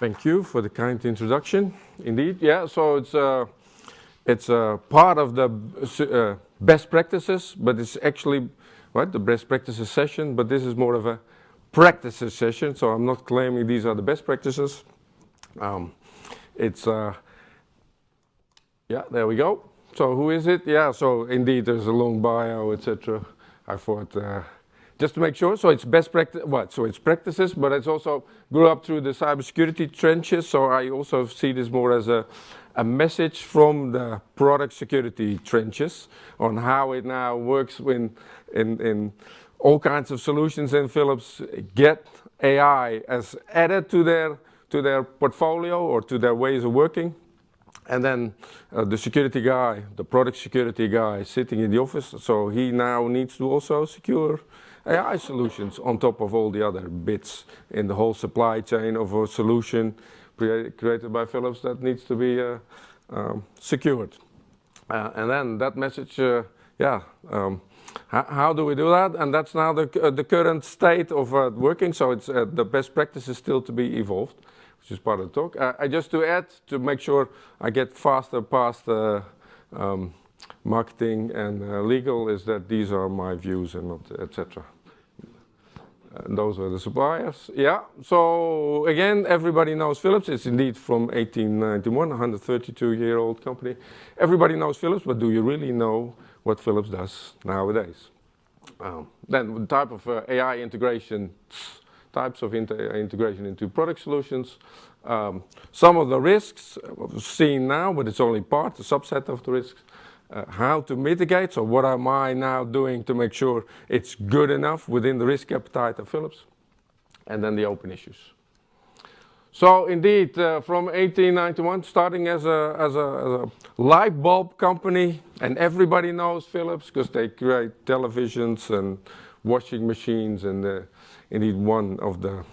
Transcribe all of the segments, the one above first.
Thank you for the kind introduction. Indeed, yeah. So it's part of the best practices, but it's actually the best practices session. But this is more of a practices session. So I'm not claiming these are the best practices. Yeah, there we go. So who is it? Yeah. So indeed, there's a long bio, etc. I thought. Just to make sure, so it's best practice. So it's practices, but it's also grew up through the cybersecurity trenches. So I also see this more as a message from the product security trenches on how it now works in all kinds of solutions in Philips get AI as added to their portfolio or to their ways of working. And then the security guy, the product security guy sitting in the office, so he now needs to also secure AI solutions on top of all the other bits in the whole supply chain of a solution created by Philips that needs to be secured. And then that message, how do we do that? And that's now the current state of working. So it's the best practice is still to be evolved, which is part of the talk. I just to add, to make sure I get faster past marketing and legal, is that these are my views and not etc. Those are the suppliers. Yeah, so again, everybody knows Philips. It's indeed from 1891, a 132-year-old company. Everybody knows Philips, but do you really know what Philips does nowadays? Then the type of AI integration, types of integration into product solutions. Some of the risks seen now, but it's only part, a subset of the risks. How to mitigate, so what am I now doing to make sure it's good enough within the risk appetite of Philips, and then the open issues. So indeed, from 1891, starting as a light bulb company, and everybody knows Philips because they create televisions and washing machines, and indeed one of the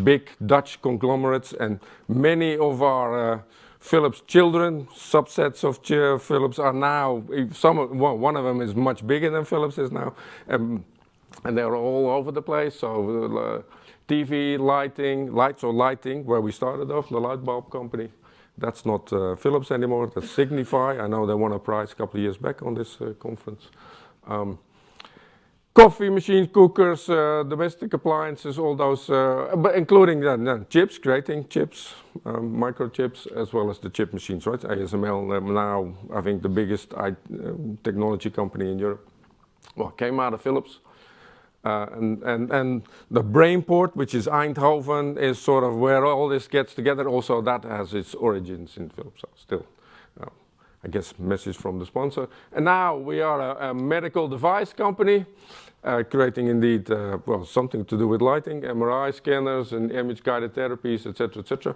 big Dutch conglomerates, and many of our Philips children, subsets of Philips are now, one of them is much bigger than Philips is now, and they're all over the place. So TV, lighting, where we started off, the light bulb company, that's not Philips anymore, that's Signify. I know they won a prize a couple of years back on this conference. Coffee machines, cookers, domestic appliances, all those, but including chips, creating chips, microchips, as well as the chip machines, right? ASML, now I think the biggest technology company in Europe. Well, came out of Philips. And the Brainport, which is Eindhoven, is sort of where all this gets together. Also, that has its origins in Philips still. I guess message from the sponsor. And now we are a medical device company, creating indeed, something to do with lighting, MRI scanners and image-guided therapies, etc., etc.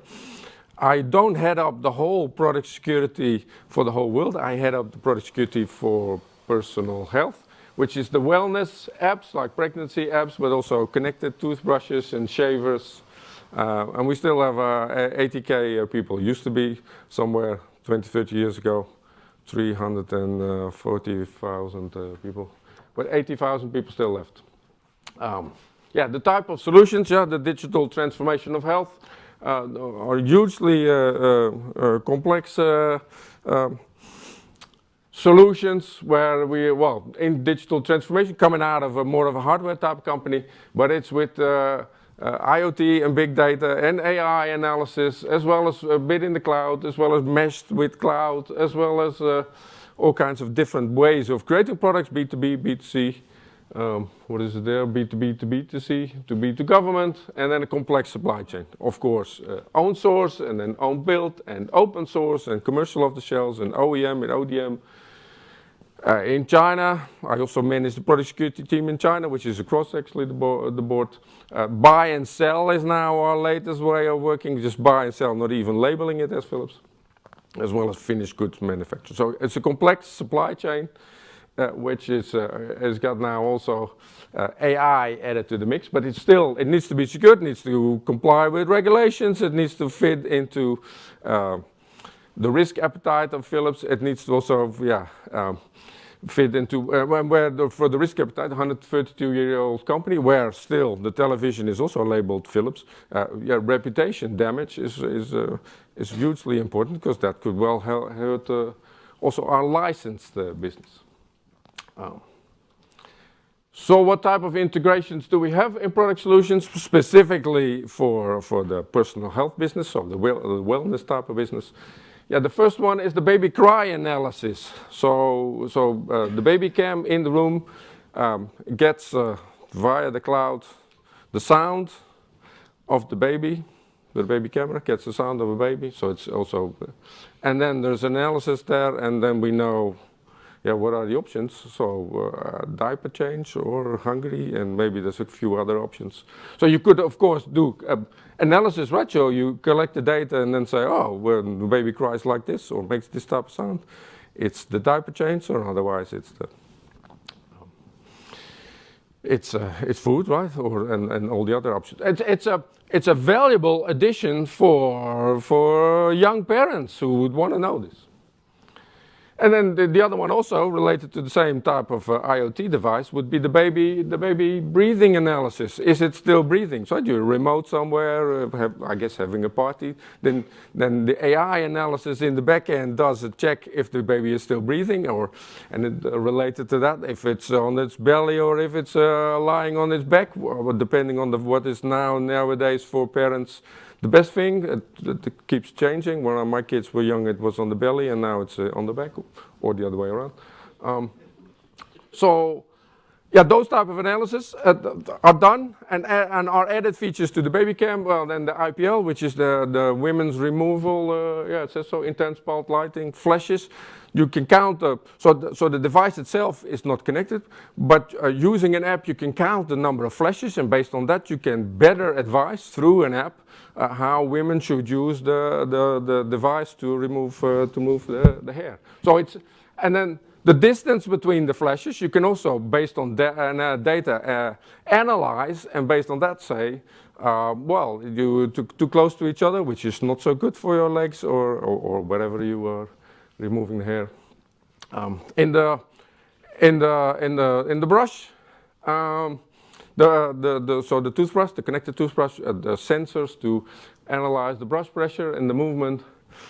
I don't head up the whole product security for the whole world. I head up the product security for personal health, which is the wellness apps, like pregnancy apps, but also connected toothbrushes and shavers. And we still have 80K people. Used to be somewhere 20, 30 years ago. 340,000 people, but 80,000 people still left. The type of solutions, the digital transformation of health are hugely complex solutions where we, in digital transformation, coming out of more of a hardware type company, but it's with IoT and big data and AI analysis, as well as a bit in the cloud, as well as meshed with cloud, as well as all kinds of different ways of creating products, B2B, B2C, what is it there, B2B to B2C, to B to government, and then a complex supply chain. Of course, own source, and then own build, and open source, and commercial off the shelves, and OEM and ODM. In China, I also manage the product security team in China, which is across actually the board. Buy and sell is now our latest way of working, just buy and sell, not even labeling it as Philips, as well as finished goods manufacture. So it's a complex supply chain, which has got now also AI added to the mix, but it needs to be secured, it needs to comply with regulations, it needs to fit into the risk appetite of Philips, it needs to also, fit into for the risk appetite, 132-year-old company, where still the television is also labeled Phillips. Reputation damage is hugely important, because that could well hurt also our licensed business. So what type of integrations do we have in product solutions, specifically for the personal health business, so the wellness type of business? Yeah, the first one is the baby cry analysis. So the baby cam in the room gets via the cloud the sound of the baby. The baby camera gets the sound of a baby, so it's also, and then there's analysis there, and then we know, what are the options? So diaper change or hungry, and maybe there's a few other options. So you could, of course, do analysis, right? So you collect the data and then say, oh, when the baby cries like this or makes this type of sound, it's the diaper change, or otherwise it's the it's food, right? Or and all the other options. It's a valuable addition for young parents who would want to know this. And then the other one, also related to the same type of IoT device, would be the baby breathing analysis. Is it still breathing? So you're remote somewhere, I guess having a party. Then the AI analysis in the back end does a check if the baby is still breathing, and related to that, if it's on its belly or if it's lying on its back, depending on what is nowadays for parents. The best thing, it keeps changing. When my kids were young, it was on the belly, and now it's on the back, or the other way around. Those type of analysis are done and are added features to the baby cam. Well, then the IPL, which is the women's removal, it says so, intense pulse lighting, flashes. You can count, so the device itself is not connected, but using an app, you can count the number of flashes, and based on that, you can better advise through an app how women should use the device to move the hair. So and then the distance between the flashes, you can also, based on data, analyze, and based on that say, you're too close to each other, which is not so good for your legs, or whatever you are removing the hair. In the brush, the toothbrush, the connected toothbrush, the sensors to analyze the brush pressure and the movement.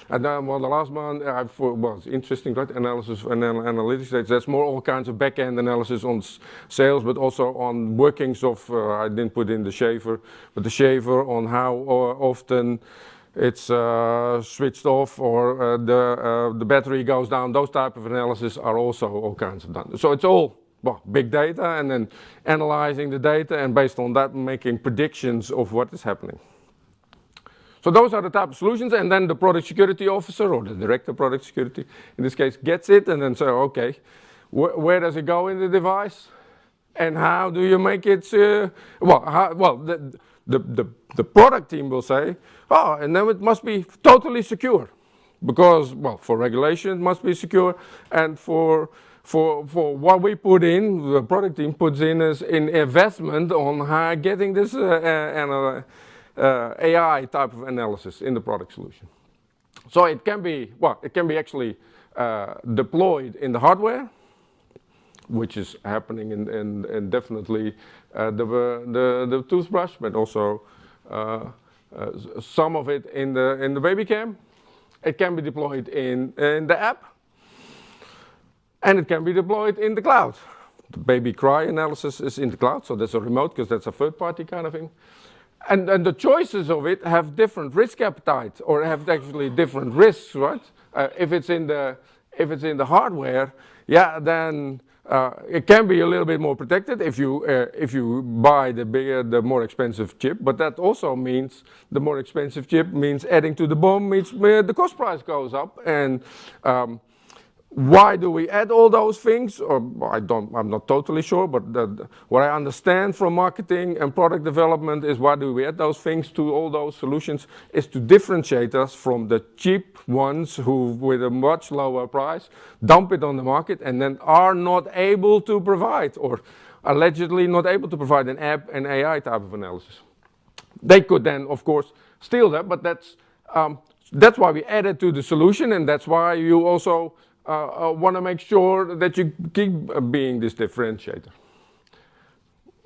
And then, the last one was interesting, right? Analysis and analytics. There's more all kinds of back-end analysis on sales, but also on workings of, I didn't put in the shaver, but the shaver, on how often it's switched off, or the battery goes down. Those type of analysis are also all kinds of done. So it's all big data, and then analyzing the data, and based on that making predictions of what is happening. So those are the type of solutions, and then the product security officer, or the director of product security in this case, gets it and then say, okay, where does it go in the device, and how do you make it? The product team will say, and then it must be totally secure, because for regulation it must be secure, and for what we put in, the product team puts in as in investment on getting this AI type of analysis in the product solution. So it can be actually deployed in the hardware, which is happening in definitely the toothbrush, but also some of it in the baby cam. It can be deployed in the app, and it can be deployed in the cloud. The baby cry analysis is in the cloud, so that's a remote, because that's a third-party kind of thing. And the choices of it have different risk appetite, or have actually different risks, right? If it's in the hardware, then it can be a little bit more protected if you buy the more expensive chip. But that also means the more expensive chip means adding to the BOM means the cost price goes up. And why do we add all those things? I'm not totally sure, but what I understand from marketing and product development is, why do we add those things to all those solutions, is to differentiate us from the cheap ones who, with a much lower price, dump it on the market and then are not able to provide, or allegedly not able to provide, an app and AI type of analysis. They could then, of course, steal that, but that's why we add it to the solution, and that's why you also want to make sure that you keep being this differentiator.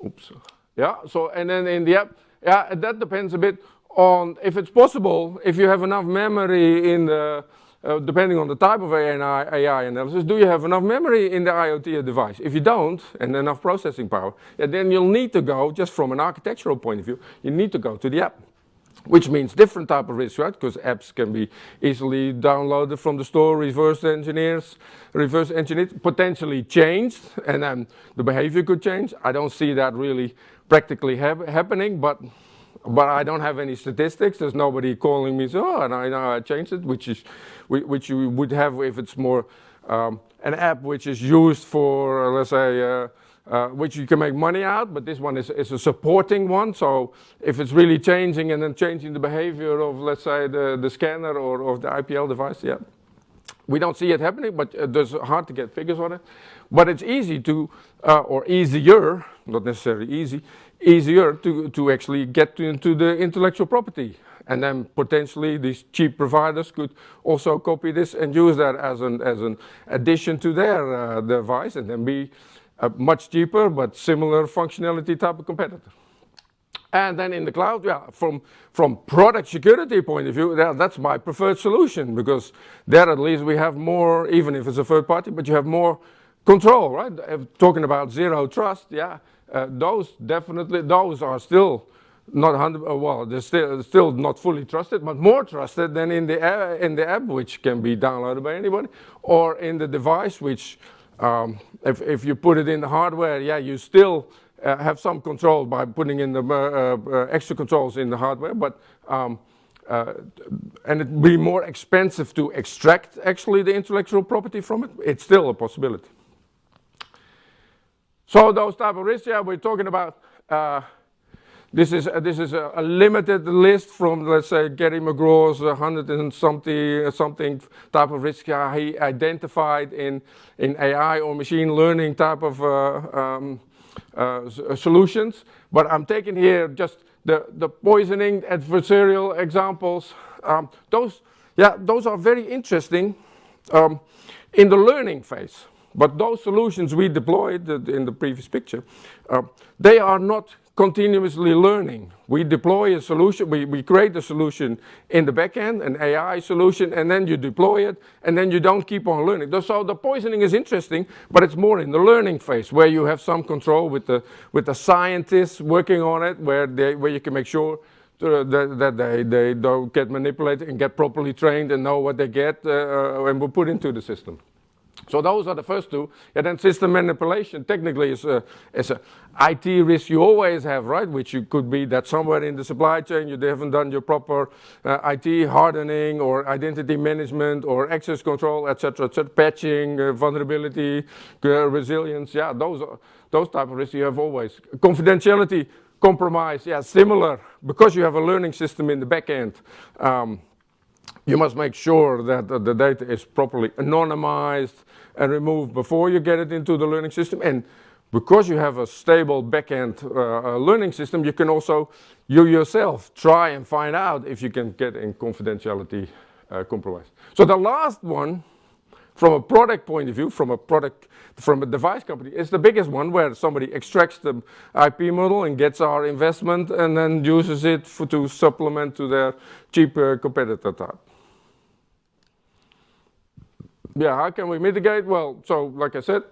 Oops. Yeah, so and then in the app, yeah, that depends a bit on if it's possible, if you have enough memory in the, depending on the type of AI analysis, do you have enough memory in the IoT device? If you don't, and enough processing power, yeah, then you'll need to go, just from an architectural point of view, you need to go to the app. Which means different type of risk, right? Because apps can be easily downloaded from the store, reverse engineered, potentially changed, and then the behavior could change. I don't see that really practically happening, but I don't have any statistics. There's nobody calling me, so, oh, and I changed it, which you would have if it's more an app which is used for, let's say, which you can make money out, but this one is a supporting one. So if it's really changing and then changing the behavior of, let's say, the scanner or of the IPL device, yeah. We don't see it happening, but it's hard to get figures on it. But it's easy to, or easier, not necessarily easy, easier to actually get into the intellectual property. And then potentially these cheap providers could also copy this and use that as an addition to their device, and then be a much cheaper but similar functionality type of competitor. And then in the cloud, yeah, from product security point of view, that's my preferred solution, because there at least we have more, even if it's a third party, but you have more control, right? Talking about zero trust, yeah, those are still not 100, well, they're still not fully trusted, but more trusted than in the app, which can be downloaded by anybody, or in the device, which if you put it in the hardware, yeah, you still have some control by putting in the extra controls in the hardware, but and it'd be more expensive to extract actually the intellectual property from it. It's still a possibility. So those type of risks, yeah, we're talking about. This is a limited list from, let's say, Gary McGraw's 100 and something type of risk he identified in AI or machine learning type of solutions. But I'm taking here just the poisoning adversarial examples. Those are very interesting in the learning phase. But those solutions we deployed in the previous picture, they are not continuously learning. We deploy a solution, we create a solution in the backend, an AI solution, and then you deploy it, and then you don't keep on learning. So the poisoning is interesting, but it's more in the learning phase, where you have some control with the scientists working on it, where you can make sure that they don't get manipulated and get properly trained and know what they get and will put into the system. So those are the first two. And then system manipulation technically is a IT risk you always have, right? Which you could be that somewhere in the supply chain you haven't done your proper IT hardening or identity management or access control, etc., patching, vulnerability, resilience. Yeah, those type of risks you have always. Confidentiality, compromise, yeah, similar. Because you have a learning system in the back end, you must make sure that the data is properly anonymized and removed before you get it into the learning system. And because you have a stable backend learning system, you can also, you yourself, try and find out if you can get in confidentiality compromise. So the last one, from a product point of view, from a device company, is the biggest one, where somebody extracts the IP model and gets our investment and then uses it to supplement to their cheap competitor type. Yeah, how can we mitigate? Well, so like I said,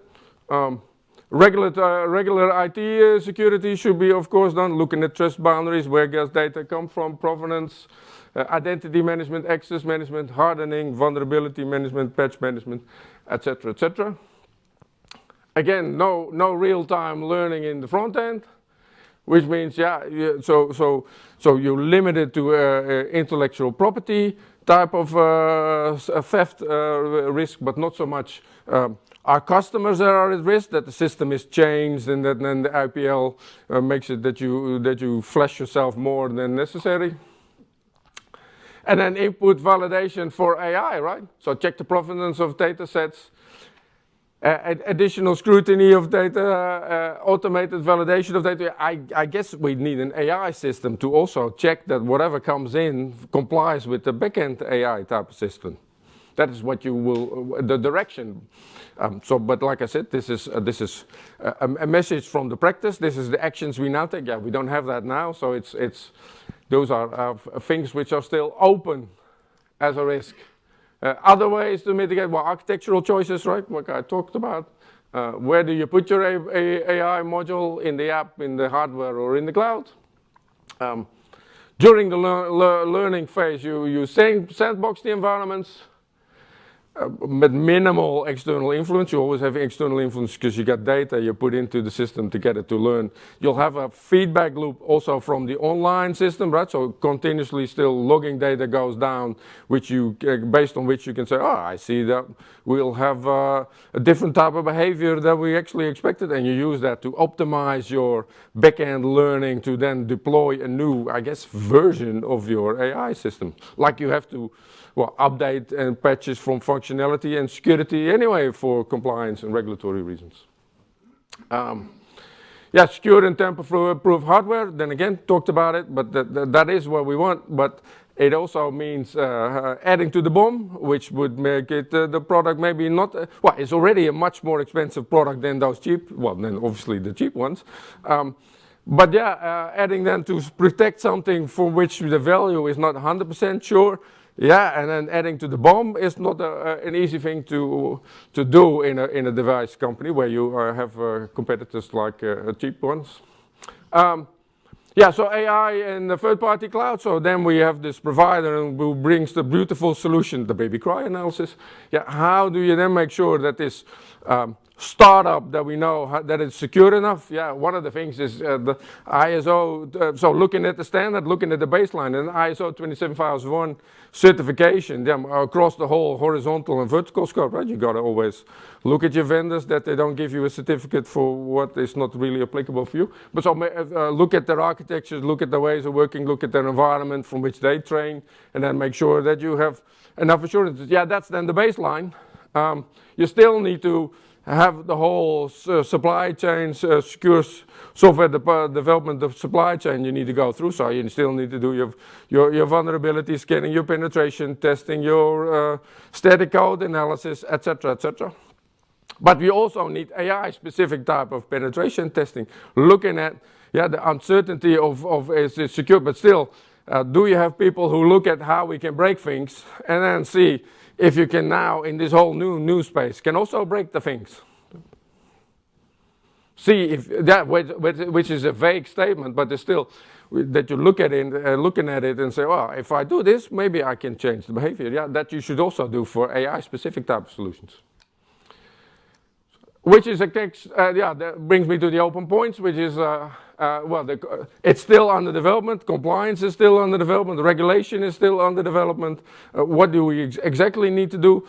regular IT security should be, of course, done, looking at trust boundaries, where does data come from, provenance, identity management, access management, hardening, vulnerability management, patch management, etc., etc. Again, no real-time learning in the front end, which means, yeah, so you limit it to intellectual property type of theft risk, but not so much our customers that are at risk, that the system is changed and that then the IPL makes it that you flash yourself more than necessary. And then input validation for AI, right? So check the provenance of data sets, additional scrutiny of data, automated validation of data. I guess we need an AI system to also check that whatever comes in complies with the backend AI type of system. That is what you will, the direction. But like I said, this is a message from the practice. This is the actions we now take. Yeah, we don't have that now, so those are things which are still open as a risk. Other ways to mitigate, well, architectural choices, right? Like I talked about. Where do you put your AI module, in the app, in the hardware, or in the cloud? During the learning phase, you sandbox the environments. With minimal external influence. You always have external influence because you got data you put into the system to get it to learn. You'll have a feedback loop also from the online system, right? So continuously still logging data goes down, which based on which you can say, oh, I see that we'll have a different type of behavior that we actually expected, and you use that to optimize your back-end learning to then deploy a new, I guess, version of your AI system. Like you have to update and patches from functionality and security anyway for compliance and regulatory reasons. Yeah, secure and tamper-proof hardware, then again, talked about it, but that is what we want, but it also means adding to the BOM, which would make it the product maybe not, well, it's already a much more expensive product than those cheap, well, then obviously the cheap ones. But yeah, adding then to protect something for which the value is not 100% sure. Yeah, and then adding to the BOM is not an easy thing to do in a device company where you have competitors like cheap ones. Yeah, so AI and the third-party cloud. So then we have this provider who brings the beautiful solution, the baby cry analysis. Yeah, how do you then make sure that this startup that we know that it's secure enough? Yeah, one of the things is the ISO, so looking at the standard, looking at the baseline, and ISO 27001 certification across the whole horizontal and vertical scope, right? You got to always look at your vendors that they don't give you a certificate for what is not really applicable for you. But so look at their architectures, look at the ways of working, look at their environment from which they train, and then make sure that you have enough assurances. Yeah, that's then the baseline. You still need to have the whole supply chain, secure software development of supply chain you need to go through. So you still need to do your vulnerability scanning, your penetration testing, your static code analysis, etc., etc. But we also need AI-specific type of penetration testing, looking at the uncertainty of is it secure, but still, do you have people who look at how we can break things and then see if you can now, in this whole new space, can also break the things. See if that, which is a vague statement, but it's still that you look at it, looking at it and say, well, if I do this, maybe I can change the behavior. Yeah, that you should also do for AI-specific type of solutions. Which is that brings me to the open points, which is, it's still under development, compliance is still under development, regulation is still under development. What do we exactly need to do?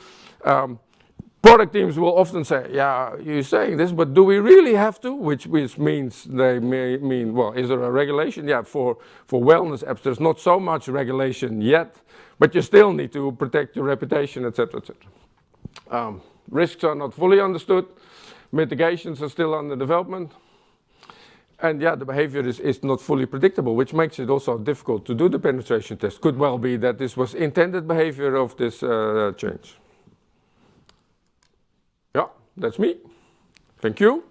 Product teams will often say, yeah, you're saying this, but do we really have to? Which means they may mean, well, is there a regulation? Yeah, for wellness apps, there's not so much regulation yet, but you still need to protect your reputation, etc., etc. Risks are not fully understood. Mitigations are still under development. And yeah, the behavior is not fully predictable, which makes it also difficult to do the penetration test. Could well be that this was intended behavior of this change. Yeah, that's me. Thank you.